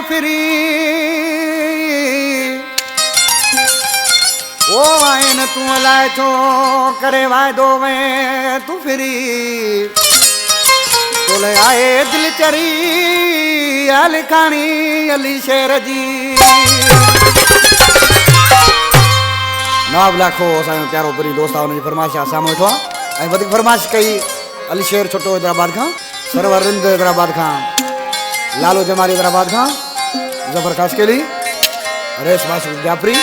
free ओ आइन तू अलाए छो करे वायदो में तू फिरी तोले आए दिल चरी अली कहानी अली शेर जी नाब लाखो असांजो प्यारो परी दोस्त आहे हुनजी फरमाइश आहे साम्हूं वेठो आहे ऐं वधीक फरमाइश कई अली शेर छोटो हैदराबाद खां सरवर रिंद हैदराबाद खां लालो जमाली हैदराबाद खां जफर कासकेली रेस माशिद जाफरी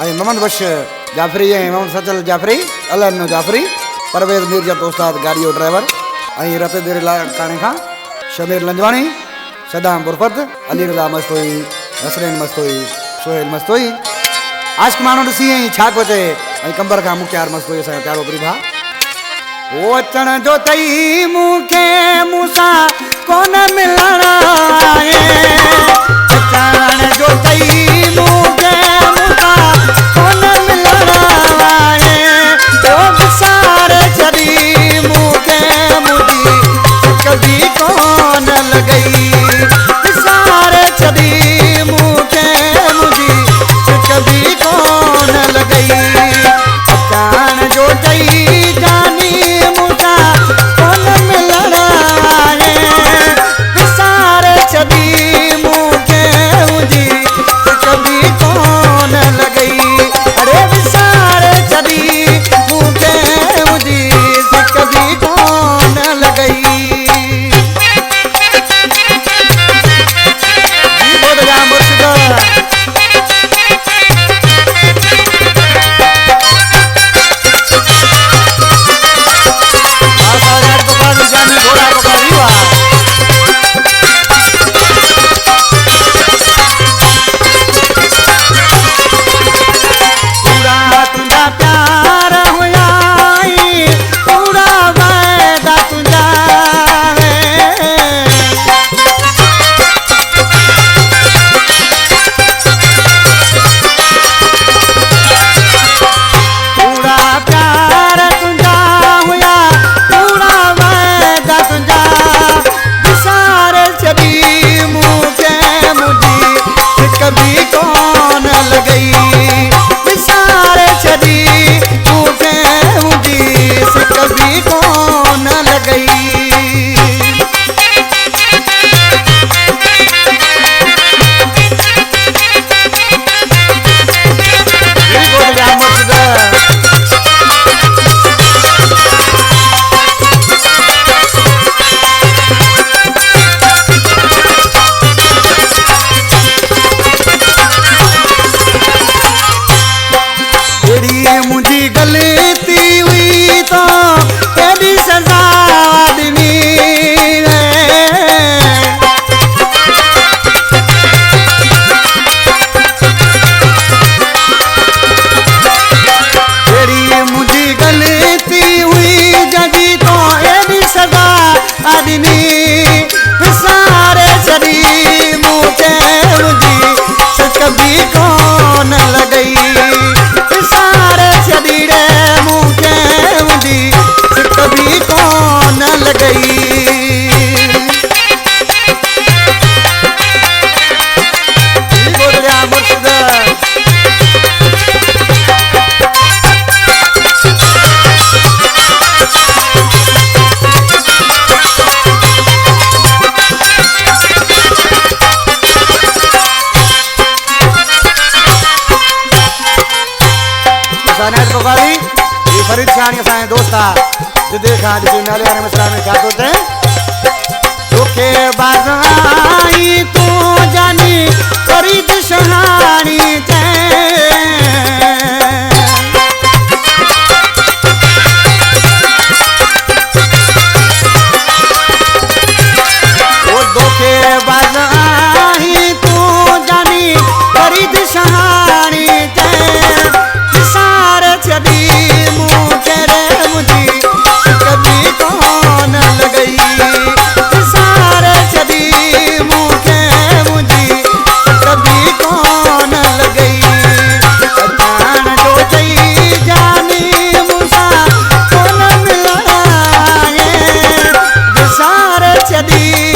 ऐं मोहम्मद बश जाफरी ऐं मोहम्मद सचल जाफरी अलन जाफरी परवेज़ मीरजत उस्ताद गाड़ियो ड्राइवर ऐं रते देर काणे खां शमीर लंजवाणी सदाम बुरफत अली रज़ा मस्तोई नसरीन मस्तोई सोहेल मस्तोई आशिक माण्हू ॾिसी ऐं छा पियो चए ऐं कंबर खां मुख्तार मस्तोई असांजो प्यारो परी भाउ ओ अचण जो तई मूंखे मूंसां कोन मिलण आहे अचण जो तई मूंखे मूंसां कोन मिलण आहे तो विसारे छॾी मूंखे मुंहिंजी कभी कोन लॻई विसारे छॾी मूंखे मुंहिंजी कभी कोन लॻई अचण जो तई जानी मूंसां कोन मिलण आहे विसारे छॾी मूंखे मुंहिंजी कभी कोन लॻई अरे विसारे छॾी मूंखे मुंहिंजी कभी कोन लॻई जी बोल जा मुर्शिद फरीद शानी असांजो दोस्त आहे जिदे खां ॾिसी नाले वारे मसला में छा थो चए तोखे बाज़ाई तूं जानी फरीद शहानी ओ तोखे बाज़ाई तूं जानी फरीद शहानी विसारे छॾी मूंखे रे मुंहिंजी कभी कोन लॻई विसारे छॾी मूंखे मुंहिंजी कभी कोन लॻई अचण जो चई जानी मूंसां कोन मिलण आहे विसारे छॾी